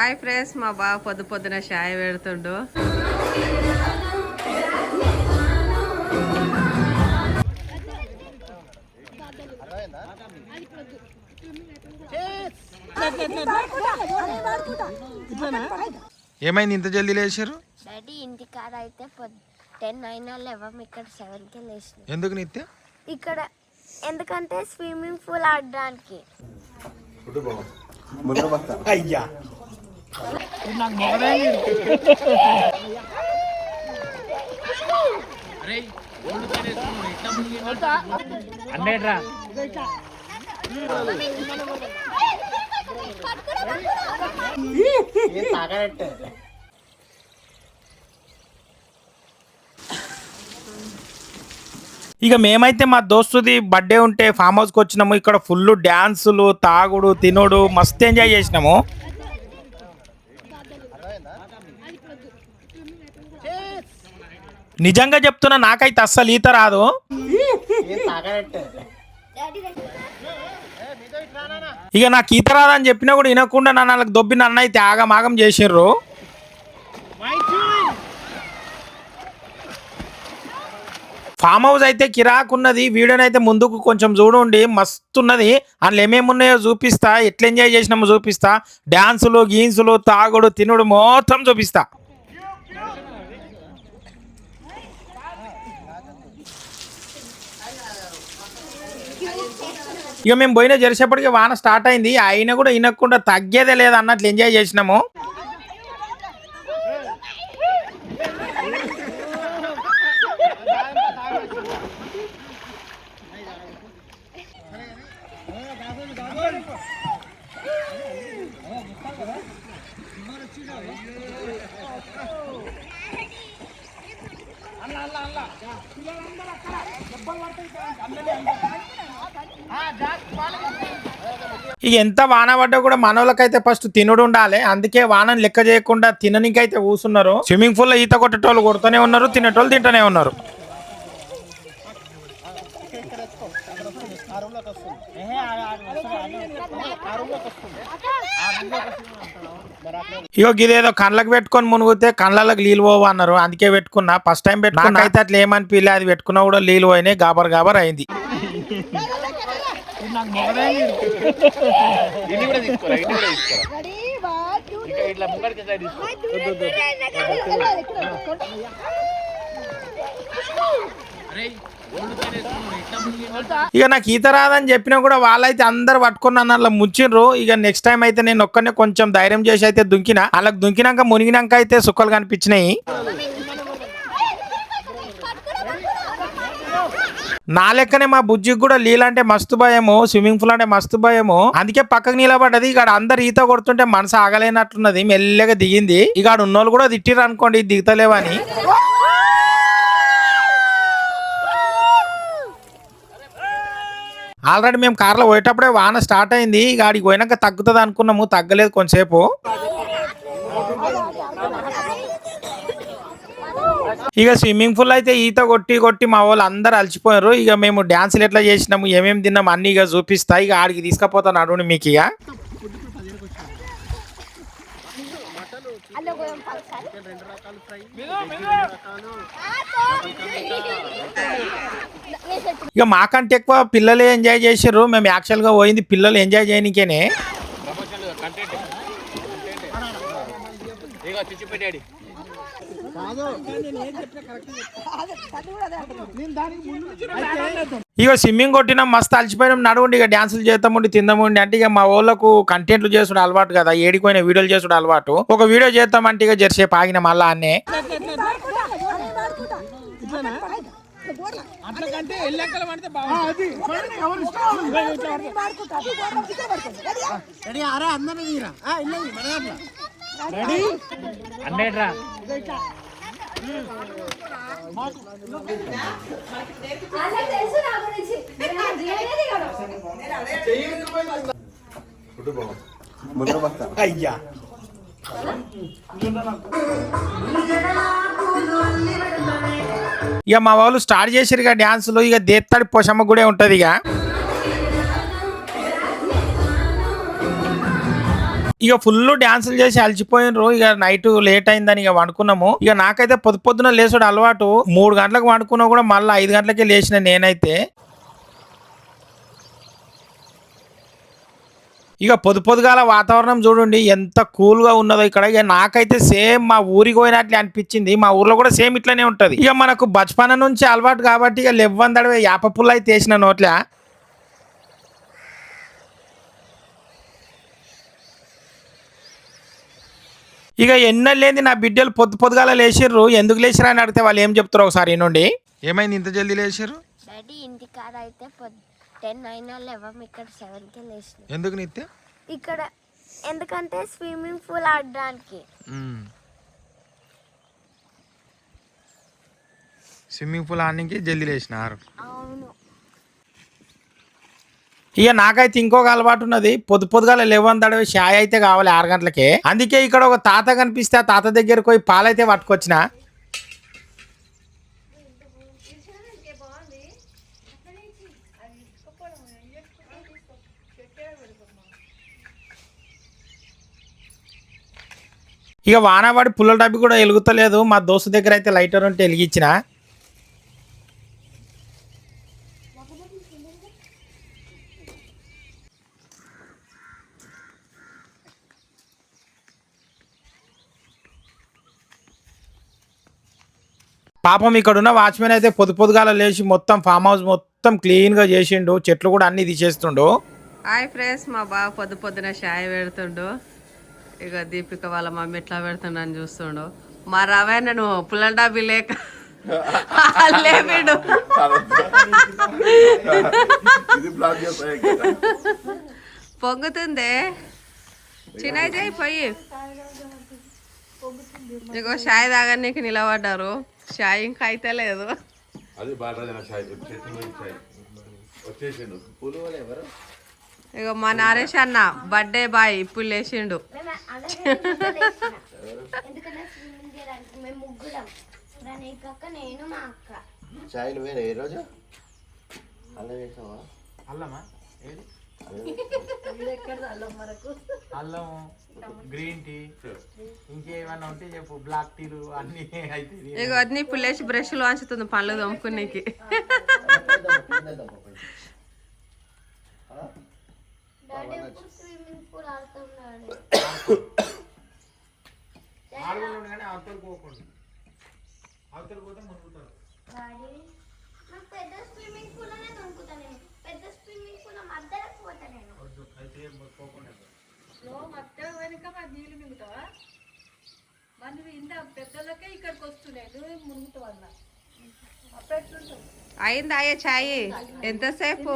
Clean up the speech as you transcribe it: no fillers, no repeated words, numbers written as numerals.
Hi friends, మా బావ పొద్దు పొద్దున చాయ్ పెడుతుండు. ఏమైంది ఇంత జల్దీ లేచారు? డాడీ ఇంటికాడ అయితే 10 అయినా లేవం, ఇక్కడ 7కి లేచిన. ఎందుకు నిత్య? ఇక్కడ ఎందుకంటే స్విమ్మింగ్ పూల్ ఆడడానికి. అయ్యా ఇక మేమైతే మా దోస్తుది బర్త్డే ఉంటే ఫామ్ హౌస్కి వచ్చినాము. ఇక్కడ ఫుల్ డ్యాన్సులు, తాగుడు, తినుడు మస్తు ఎంజాయ్ చేసినాము. నిజంగా చెప్తున్నా, నాకైతే అస్సలు ఈత రాదు. ఇక నాకు ఈత రాదని చెప్పినా కూడా వినకుండా నన్ను వాళ్ళకి దొబ్బి నన్ను అయితే ఆగమాగం చేసిర్రు. ఫామ్ హౌస్ అయితే కిరాకున్నది. వీడియోనైతే ముందుకు కొంచెం చూడండి, మస్తున్నది. అందులో ఏమేమి ఉన్నాయో చూపిస్తా, ఎట్లా ఎంజాయ్ చేసినామో చూపిస్తా. డ్యాన్సులు, గీన్సులు, తాగుడు, తినుడు మొత్తం చూపిస్తా. ఇక మేము పోయిన జరిసేపటికి వాన స్టార్ట్ అయింది. అయినా కూడా వినకుండా తగ్గేదే లేదు అన్నట్లు ఎంజాయ్ చేసినాము. ఇక ఎంత వాన పడ్డా కూడా మనోళ్ళకైతే ఫస్ట్ తినుడు ఉండాలి. అందుకే వానని లెక్క చేయకుండా తిననికైతే కూసున్నారు. స్విమ్మింగ్ పూల్ లో ఈత కొట్టేటోళ్ళు కొడుతూనే ఉన్నారు, తినేటోళ్ళు తింటూనే ఉన్నారు. ఇగో ఇదేదో కళ్ళకి పెట్టుకొని మునిగితే కళ్ళకి నీళ్ళు పోవు అన్నారు, అందుకే పెట్టుకున్నా. ఫస్ట్ టైం పెట్టుకున్నా అయితే అట్లా ఏమనిపించలే. అది పెట్టుకున్నా కూడా నీళ్ళు పోయినాయి, గాబర్ గాబర్ అయింది. ఇక నాకు ఈత రాదని చెప్పినా కూడా వాళ్ళైతే అందరు పట్టుకుని నన్ను అలా ముంచిండ్రు. ఇక నెక్స్ట్ టైం అయితే నేను ఒక్కనే కొంచెం ధైర్యం చేసి అయితే దుంకినా. అలా దుంకినాక మునిగినాక అయితే సుక్కలు కనిపించినాయి. నా లెక్కనే మా బుజ్జికి కూడా నీళ్ళంటే మస్తు భయము, స్విమ్మింగ్ పూల్ అంటే మస్తు భయము. అందుకే పక్కకు నిలబడ్డది. ఇక అందరు ఈత కొడుతుంటే మనసు ఆగలేనట్లున్నది, మెల్లగా దిగింది. ఇక ఉన్నోళ్ళు కూడా తిట్టిరు అనుకోండి దిగుతలేవని. ఆల్రెడీ మేము కార్లో పోయేటప్పుడే వాన స్టార్ట్ అయింది. ఇక ఆడికి పోయినాక తగ్గుతుంది అనుకున్నాము, తగ్గలేదు కొంచెంసేపు. ఇక స్విమ్మింగ్ పూల్ అయితే ఈత కొట్టి కొట్టి మా వాళ్ళు అందరు అలసిపోయారు. ఇక మేము డ్యాన్సులు ఎట్లా చేసినాము, ఏమేమి తిన్నాము అన్ని ఇక చూపిస్తా. ఇక ఆడికి తీసుకుపోతాను అడుగుని మీకు. ఇక మాకంటే ఎక్కువ పిల్లలే ఎంజాయ్ చేసారు. మేము యాక్చువల్గా పోయింది పిల్లలు ఎంజాయ్ చేయనికేనే. ఇక స్విమ్మింగ్ కొట్టినాం, మస్తు అలసిపోయినాం. నడవండి ఇక డ్యాన్సులు చేద్దామండి, తిందామండి అంటే ఇక మా వాళ్ళకు కంటెంట్లు చేసుడు అలవాటు కదా, ఏడిపోయిన వీడియోలు చేసుడు అలవాటు. ఒక వీడియో చేద్దామంటే ఇక జరసేపు ఆగిన మళ్ళా అన్నే. అయ్యా ఇక మా వాళ్ళు స్టార్ట్ చేసారు ఇక డ్యాన్సులు. ఇక దేత్తడి పోషమ్మ కూడా ఉంటది. ఇక ఇక ఫుల్ డాన్సులు చేసి అలసిపోయినరు. ఇక నైట్ లేట్ అయిందని ఇక వండుకున్నాము. ఇక నాకైతే పొద్దున లేసుడు అలవాటు. 3 గంటలకు వండుకున్నా కూడా మళ్ళీ 5 గంటలకే లేచిన నేనైతే. ఇక పొద్దుగాల వాతావరణం చూడండి ఎంత కూల్ గా ఉన్నదో ఇక్కడ. ఇక నాకైతే సేమ్ మా ఊరికి పోయినట్లే అనిపించింది. మా ఊర్లో కూడా సేమ్ ఇట్లానే ఉంటది. ఇక మనకు బచ్పన నుంచి అలవాటు కాబట్టి ఇక లెవ్వందడవే యాప పుల్ల అయితే వేసిన నోట్ల. ఇక ఎన్నెళ్ళేంది నా బిడ్డలు పొద్దుగాల లేచిర్రు. ఎందుకు లేచిరా అని అడిగితే వాళ్ళు ఏం చెప్తారు ఒకసారి నుండి. ఏమైంది ఇంత జల్దీ లేచిర్రు? డాడీ ఇంటికాడ అయితే 10 అయినా లేవం, ఇక్కడ 7కి లేచిన. ఎందుకు నిత్య? ఇక్కడ ఎందుకంటే స్విమ్మింగ్ పూల్ ఆడడానికి. స్విమ్మింగ్ పూల్ ఆడడానికి జల్దీ లేచినారు. అవును. ఇక నాకైతే ఇంకొక అలవాటు ఉన్నది. పొద్దుగాల లేవందడవి చాయ్ అయితే కావాలి 6 గంటలకే. అందుకే ఇక్కడ ఒక తాత కనిపిస్తే ఆ తాత దగ్గరకు పోయి పాలైతే పట్టుకొచ్చిన. ఇక వానవాడి పుల్లల డబ్బి కూడా వెలుగుతలేదు. మా దోస్తు దగ్గర అయితే లైటర్ ఉంటే వెలిగించిన. పాపం ఇక్కడ ఉన్న వాచ్మెన్ అయితే పొద్దుగాల లేచి మొత్తం ఫామ్ హౌస్ మొత్తం క్లీన్ గా చేసిండు. చెట్లు కూడా అన్ని తీసేస్తుండు. హాయ్ ఫ్రెండ్స్, మా బావ పొద్దున చాయ్ పెడుతుండు. ఇక దీపిక వాళ్ళ మమ్మీ ఎట్లా పెడుతుండని చూస్తుండు. మా రవే నేను పుల్లల డబ్బి లేక లేపిండు. పొంగుతుందే చిన్న చేయి. ఇగో చాయ్ తాగడానికి నిలబడ్డారు. చాయ్ ఇంకా అయితే లేదు. ఇక మా నరేష్ అన్న బర్త్డే బాయ్ ఇప్పుడు లేచిండు. అల్లం, గ్రీన్ టీ, ఇంకేమన్నా ఉంటే చెప్పు. బ్లాక్ టీలు అన్ని అయితే. ఇక అన్ని ఇప్పుడు లేచి బ్రష్లు వంచుతుంది పళ్ళు తోముకునేకి. అయిందా చాయ్? ఎంతసేపు?